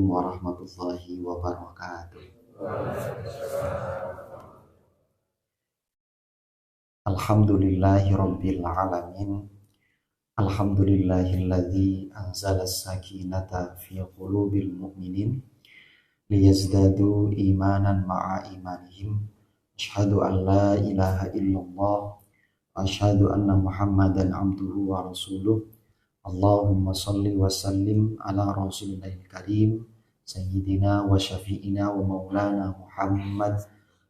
warahmatullahi wabarakatuh. Alhamdulillahi rabbil alamin. Alhamdulillahilladzi anzala as-sakinata fi qulubil mu'minin liyazdadu imanan ma'a imanihim. Asyhadu an la ilaha illallah wa asyhadu anna Muhammadan abduhu wa rasuluh. Allahumma salli wa sallim ala rasulillahil karim sayyidina wa syafi'ina wa maulana Muhammad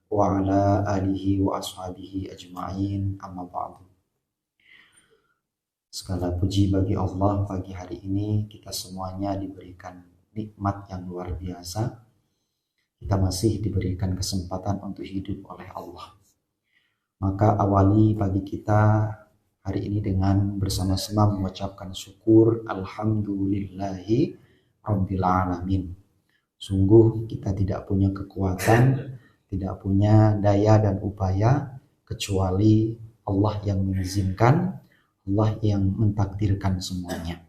wa ala alihi wa ashabihi ajma'in, amma ba'du. Segala puji bagi Allah, pagi hari ini kita semuanya diberikan nikmat yang luar biasa. Kita masih diberikan kesempatan untuk hidup oleh Allah. Maka awali pagi kita hari ini dengan bersama-sama mengucapkan syukur alhamdulillahi rabbil alamin. Sungguh kita tidak punya kekuatan, tidak punya daya dan upaya kecuali Allah yang mengizinkan, Allah yang mentakdirkan semuanya.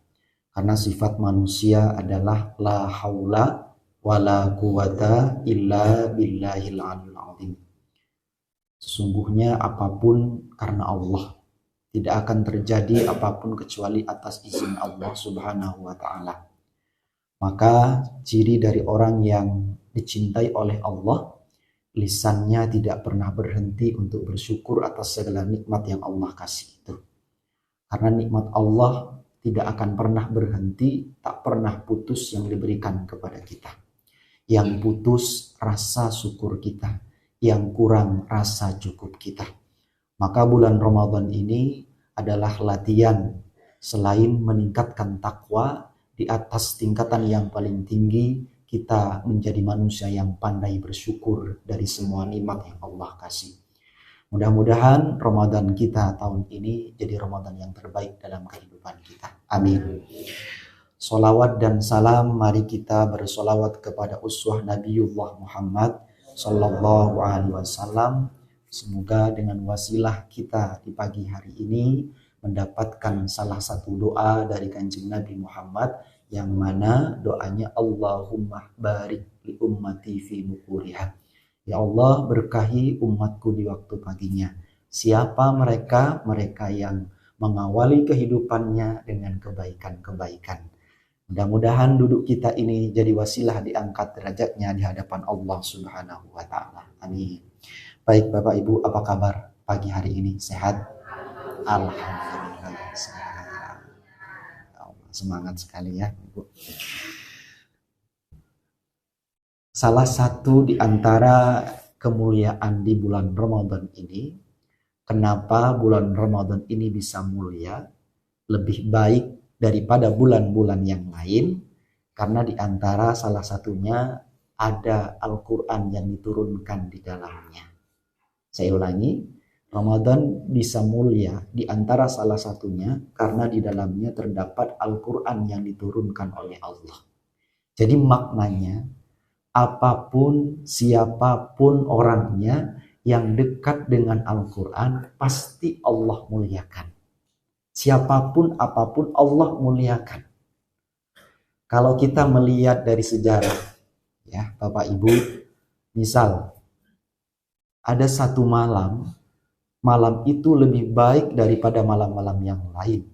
Karena sifat manusia adalah la haula wala quwata illa billahil aliyil azim. Sesungguhnya apapun karena Allah. Tidak akan terjadi apapun kecuali atas izin Allah Subhanahu wa ta'ala. Maka ciri dari orang yang dicintai oleh Allah, lisannya tidak pernah berhenti untuk bersyukur atas segala nikmat yang Allah kasih itu. Karena nikmat Allah tidak akan pernah berhenti, tak pernah putus yang diberikan kepada kita. Yang putus rasa syukur kita, yang kurang rasa cukup kita. Maka bulan Ramadan ini adalah latihan selain meningkatkan takwa di atas tingkatan yang paling tinggi, kita menjadi manusia yang pandai bersyukur dari semua nikmat yang Allah kasih. Mudah-mudahan Ramadan kita tahun ini jadi Ramadan yang terbaik dalam kehidupan kita. Amin. Sholawat dan salam, mari kita bersolawat kepada uswah Nabiullah Muhammad Sallallahu Alaihi Wasallam. Semoga dengan wasilah kita di pagi hari ini mendapatkan salah satu doa dari Kanjeng Nabi Muhammad, yang mana doanya Allahumma barik li ummati fi bukuriha. Ya Allah, berkahi umatku di waktu paginya. Siapa mereka? Mereka yang mengawali kehidupannya dengan kebaikan-kebaikan. Mudah-mudahan duduk kita ini jadi wasilah diangkat derajatnya di hadapan Allah Subhanahu wa ta'ala. Amin. Baik Bapak Ibu, apa kabar pagi hari ini? Sehat? Alhamdulillah sehat. Semangat sekali ya Ibu. Salah satu di antara kemuliaan di bulan Ramadan ini, kenapa bulan Ramadan ini bisa mulia, lebih baik daripada bulan-bulan yang lain, karena di antara salah satunya ada Al-Quran yang diturunkan di dalamnya. Saya ulangi, Ramadan bisa mulia di antara salah satunya karena di dalamnya terdapat Al-Quran yang diturunkan oleh Allah. Jadi maknanya, apapun, siapapun orangnya yang dekat dengan Al-Quran, pasti Allah muliakan. Siapapun, apapun, Allah muliakan. Kalau kita melihat dari sejarah, ya Bapak Ibu, misal ada satu malam itu lebih baik daripada malam-malam yang lain.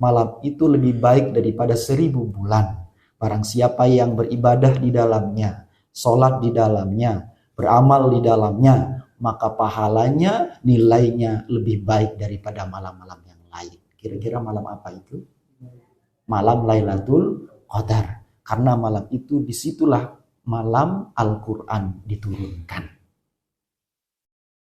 Malam itu lebih baik daripada 1000 bulan. Barang siapa yang beribadah di dalamnya, sholat di dalamnya, beramal di dalamnya, maka pahalanya, nilainya lebih baik daripada malam-malam yang lain. Kira-kira malam apa itu? Malam Lailatul Qadar. Karena malam itu disitulah malam Al-Quran diturunkan.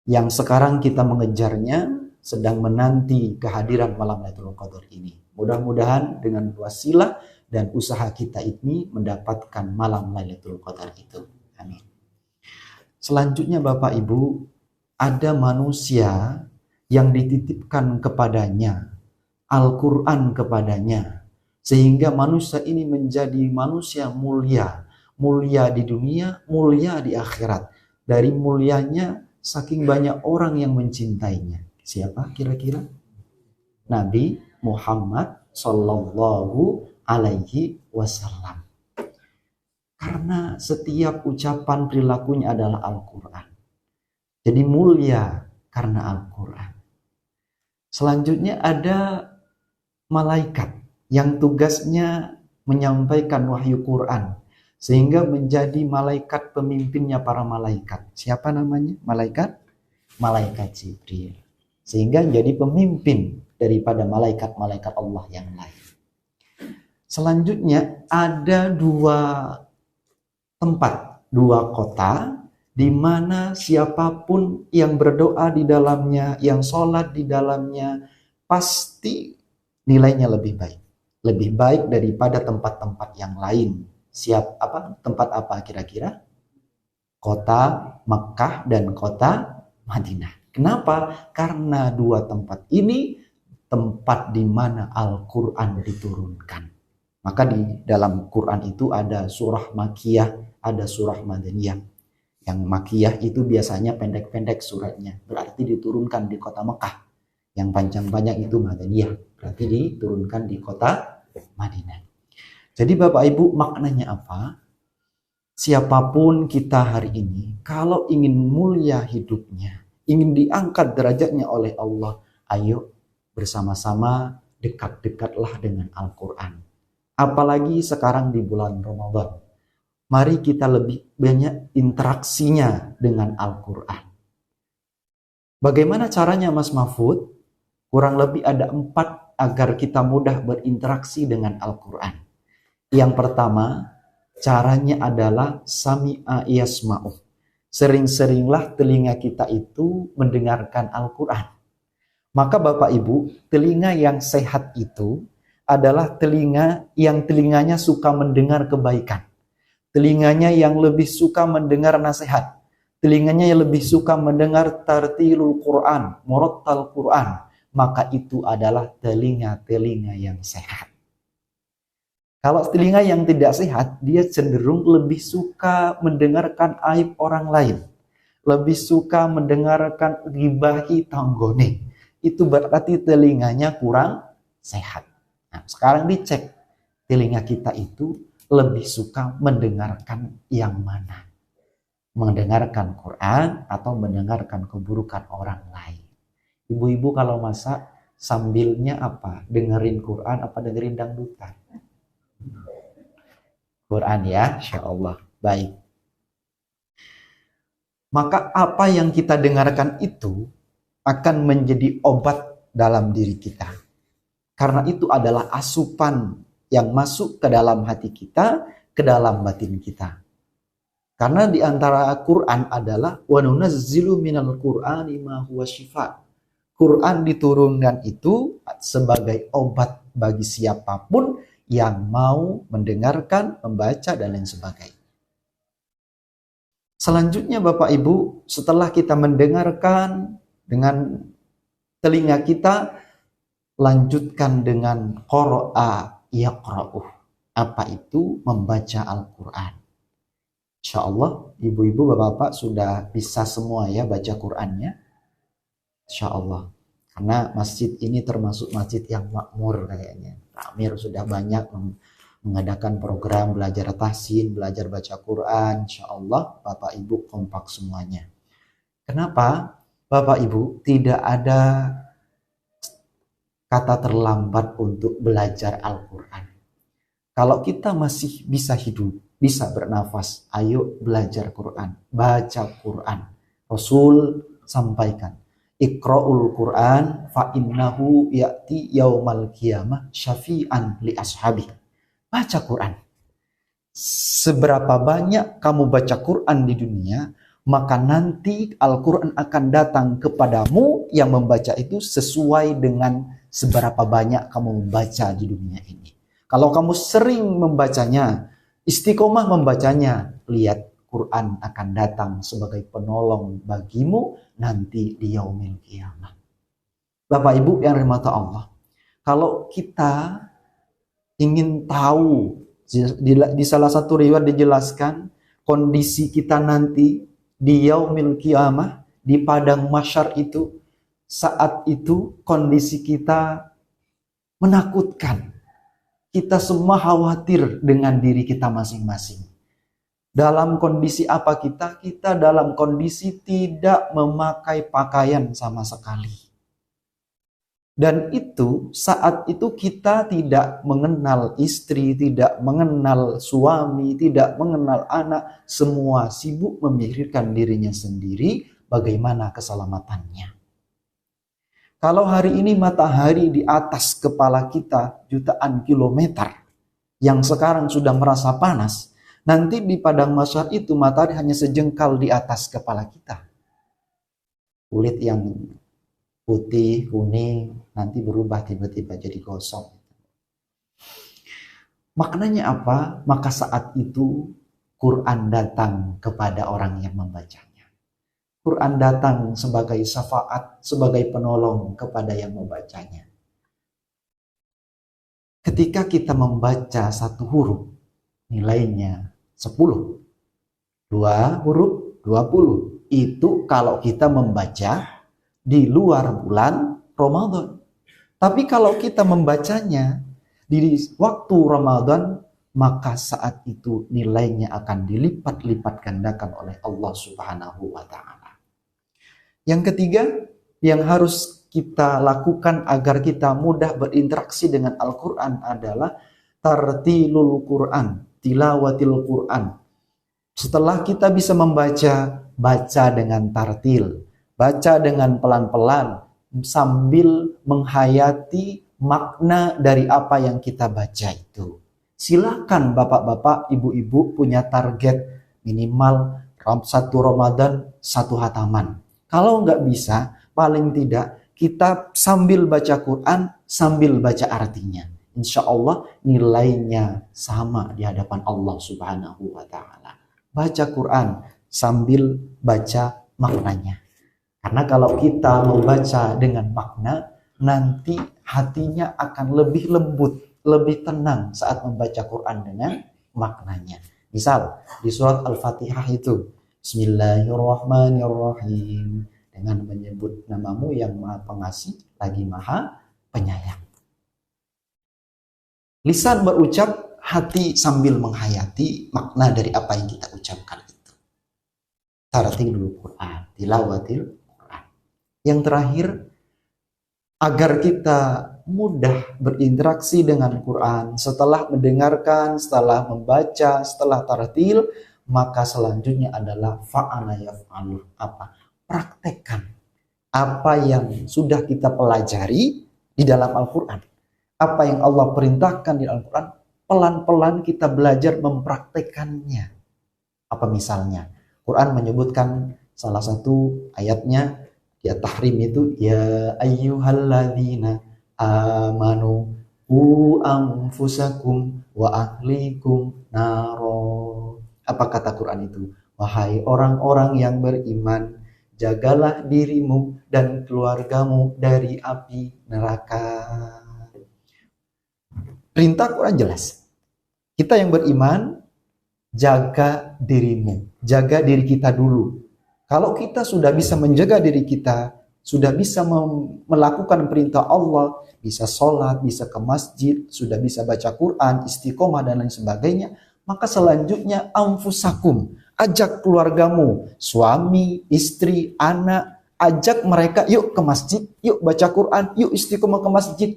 Yang sekarang kita mengejarnya, sedang menanti kehadiran malam Lailatul Qadar ini. Mudah-mudahan dengan wasilah dan usaha kita ini mendapatkan malam Lailatul Qadar itu. Amin. Selanjutnya Bapak Ibu, ada manusia yang dititipkan kepadanya Al-Quran kepadanya, sehingga manusia ini menjadi manusia mulia. Mulia di dunia, mulia di akhirat. Dari mulianya saking banyak orang yang mencintainya. Siapa kira-kira? Nabi Muhammad Sallallahu Alaihi Wasallam. Karena setiap ucapan perilakunya adalah Al-Quran. Jadi mulia karena Al-Quran. Selanjutnya ada malaikat yang tugasnya menyampaikan wahyu Quran. Sehingga menjadi malaikat pemimpinnya para malaikat. Siapa namanya? Malaikat Jibril. Sehingga jadi pemimpin daripada malaikat-malaikat Allah yang lain. Selanjutnya ada dua tempat, dua kota, di mana siapapun yang berdoa di dalamnya, yang sholat di dalamnya, pasti nilainya lebih baik. Lebih baik daripada tempat-tempat yang lain. Tempat apa kira-kira? Kota Mekah dan kota Madinah. Kenapa? Karena dua tempat ini tempat di mana Al-Quran diturunkan. Maka di dalam Quran itu ada surah Makkiyah, ada surah Madaniyah. Yang Makkiyah itu biasanya pendek-pendek suratnya, berarti diturunkan di kota Mekah. Yang panjang-panjang itu Madaniyah, berarti diturunkan di kota Madinah. Jadi Bapak Ibu, maknanya apa? Siapapun kita hari ini, kalau ingin mulia hidupnya, ingin diangkat derajatnya oleh Allah, ayo bersama-sama dekat-dekatlah dengan Al-Quran. Apalagi sekarang di bulan Ramadan. Mari kita lebih banyak interaksinya dengan Al-Quran. Bagaimana caranya Mas Mahfud? Kurang lebih ada 4 agar kita mudah berinteraksi dengan Al-Quran. Yang pertama, caranya adalah sami'a yasma'u. Sering-seringlah telinga kita itu mendengarkan Al-Quran. Maka Bapak Ibu, telinga yang sehat itu adalah telinga yang telinganya suka mendengar kebaikan. Telinganya yang lebih suka mendengar nasihat. Telinganya yang lebih suka mendengar tartilul Quran, murattal Quran. Maka itu adalah telinga-telinga yang sehat. Kalau telinga yang tidak sehat, dia cenderung lebih suka mendengarkan aib orang lain. Lebih suka mendengarkan ghibahi tanggone. Itu berarti telinganya kurang sehat. Nah, sekarang dicek telinga kita itu lebih suka mendengarkan yang mana? Mendengarkan Quran atau mendengarkan keburukan orang lain? Ibu-ibu kalau masak sambilnya apa? Dengerin Quran apa dengerin dangdutan? Quran ya, Insya Allah. Baik. Maka apa yang kita dengarkan itu akan menjadi obat dalam diri kita. Karena itu adalah asupan yang masuk ke dalam hati kita, ke dalam batin kita. Karena di antara Quran adalah wa nunazzilu minal Qur'ani ma huwa syifa. Quran diturunkan itu sebagai obat bagi siapapun yang mau mendengarkan, membaca, dan lain sebagainya. Selanjutnya Bapak Ibu, setelah kita mendengarkan dengan telinga kita, lanjutkan dengan qara'a yaqra'uh. Apa itu? Membaca Al-Quran. Insya Allah, ibu-ibu, bapak-bapak sudah bisa semua ya baca Qurannya. Insya Allah. Karena masjid ini termasuk masjid yang makmur kayaknya. Amir sudah banyak mengadakan program belajar tahsin, belajar baca Quran. Insya Allah Bapak Ibu kompak semuanya. Kenapa? Bapak Ibu, tidak ada kata terlambat untuk belajar Al-Quran. Kalau kita masih bisa hidup, bisa bernafas, ayo belajar Quran, baca Quran. Rasul sampaikan, Iqra'ul Quran fa innahu ya'ti yaumal qiyamah syafi'an li ashabi. Baca Quran. Seberapa banyak kamu baca Quran di dunia, maka nanti Al-Quran akan datang kepadamu yang membaca itu sesuai dengan seberapa banyak kamu membaca di dunia ini. Kalau kamu sering membacanya, istiqomah membacanya, lihat Quran akan datang sebagai penolong bagimu nanti di yaumil qiyamah. Bapak Ibu yang dirahmati Allah, kalau kita ingin tahu, di salah satu riwayat dijelaskan kondisi kita nanti di yaumil qiyamah, di padang mahsyar itu, saat itu kondisi kita menakutkan. Kita semua khawatir dengan diri kita masing-masing. Dalam kondisi apa kita? Kita dalam kondisi tidak memakai pakaian sama sekali. Dan itu saat itu kita tidak mengenal istri, tidak mengenal suami, tidak mengenal anak. Semua sibuk memikirkan dirinya sendiri, bagaimana keselamatannya. Kalau hari ini matahari di atas kepala kita jutaan kilometer, yang sekarang sudah merasa panas, nanti di padang mahsyar itu matahari hanya sejengkal di atas kepala kita. Kulit yang putih, kuning, nanti berubah tiba-tiba jadi gosong. Maknanya apa? Maka saat itu Quran datang kepada orang yang membacanya. Quran datang sebagai syafaat, sebagai penolong kepada yang membacanya. Ketika kita membaca satu huruf, nilainya 10. 2 huruf, 20. Itu kalau kita membaca di luar bulan Ramadan. Tapi kalau kita membacanya di waktu Ramadan, maka saat itu nilainya akan dilipat-lipat gandakan oleh Allah Subhanahu wa Ta'ala. Yang ketiga, yang harus kita lakukan agar kita mudah berinteraksi dengan Al-Quran adalah tartilul Quran, tilawatil Quran. Setelah kita bisa membaca, baca dengan tartil, baca dengan pelan-pelan, sambil menghayati makna dari apa yang kita baca itu. Silakan bapak-bapak, ibu-ibu punya target minimal satu Ramadan, satu hataman. Kalau nggak bisa, paling tidak kita sambil baca Quran, sambil baca artinya. Insya Allah nilainya sama di hadapan Allah Subhanahu wa Ta'ala. Baca Quran sambil baca maknanya. Karena kalau kita membaca dengan makna, nanti hatinya akan lebih lembut, lebih tenang saat membaca Quran dengan maknanya. Misal di surat Al-Fatihah itu, Bismillahirrahmanirrahim, dengan menyebut namamu yang maha pengasih lagi maha penyayang. Lisan berucap, hati sambil menghayati makna dari apa yang kita ucapkan itu. Tartilul Quran, tilawatil Quran. Yang terakhir, agar kita mudah berinteraksi dengan Quran, setelah mendengarkan, setelah membaca, setelah tartil, maka selanjutnya adalah fa'ala yaf'alu, apa? Praktekkan apa yang sudah kita pelajari di dalam Al-Quran. Apa yang Allah perintahkan di Al-Quran, pelan-pelan kita belajar mempraktekannya. Apa misalnya? Quran menyebutkan salah satu ayatnya di At-Tahrim itu, ya ayyuhalladzina amanu qu anfusakum wa ahlikum naro. Apa kata Quran itu? Wahai orang-orang yang beriman, jagalah dirimu dan keluargamu dari api neraka. Perintah Quran jelas. Kita yang beriman, jaga dirimu. Jaga diri kita dulu. Kalau kita sudah bisa menjaga diri kita, sudah bisa melakukan perintah Allah, bisa sholat, bisa ke masjid, sudah bisa baca Quran, istiqomah dan lain sebagainya, maka selanjutnya anfusakum, ajak keluargamu, suami, istri, anak, ajak mereka yuk ke masjid, yuk baca Quran, yuk istiqomah ke masjid.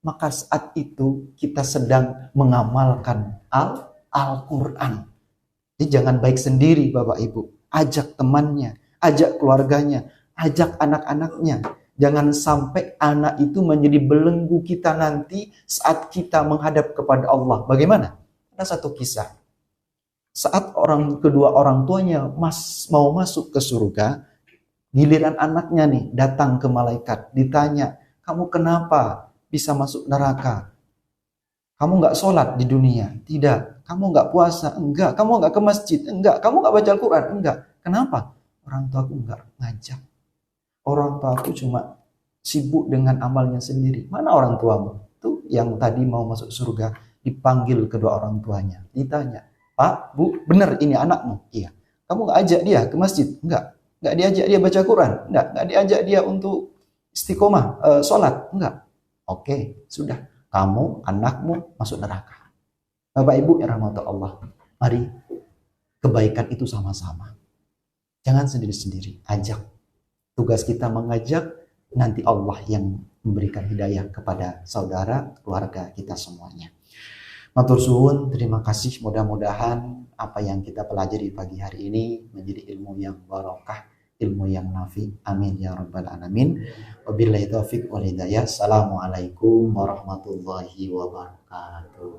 Maka saat itu kita sedang mengamalkan Al-Quran. Jadi jangan baik sendiri Bapak Ibu, ajak temannya, ajak keluarganya, ajak anak-anaknya. Jangan sampai anak itu menjadi belenggu kita nanti saat kita menghadap kepada Allah. Bagaimana? Ada satu kisah. Saat kedua orang tuanya mau masuk ke surga, giliran anaknya nih datang ke malaikat, ditanya, kamu kenapa bisa masuk neraka? Kamu nggak sholat di dunia? Tidak. Kamu nggak puasa? Enggak. Kamu nggak ke masjid? Enggak. Kamu nggak baca Al-Quran? Enggak. Kenapa? Orang tuaku nggak ngajak. Orang tuaku cuma sibuk dengan amalnya sendiri. Mana orang tuamu? Tuh yang tadi mau masuk surga, dipanggil kedua orang tuanya. Ditanya, Pak, Bu, benar ini anakmu? Iya. Kamu nggak ajak dia ke masjid? Enggak. Nggak diajak dia baca Quran? Enggak. Nggak diajak dia untuk istiqomah, sholat? Enggak. Oke, sudah. Kamu, anakmu masuk neraka. Bapak Ibu yang rahmat Allah. Mari kebaikan itu sama-sama. Jangan sendiri-sendiri, ajak. Tugas kita mengajak, nanti Allah yang memberikan hidayah kepada saudara, keluarga kita semuanya. Matur suwun, terima kasih. Mudah-mudahan apa yang kita pelajari pagi hari ini menjadi ilmu yang barokah, ilmu yang nafi. Amin ya rabbal alamin. Wabillahi taufiq wal hidayah. Assalamualaikum warahmatullahi wabarakatuh.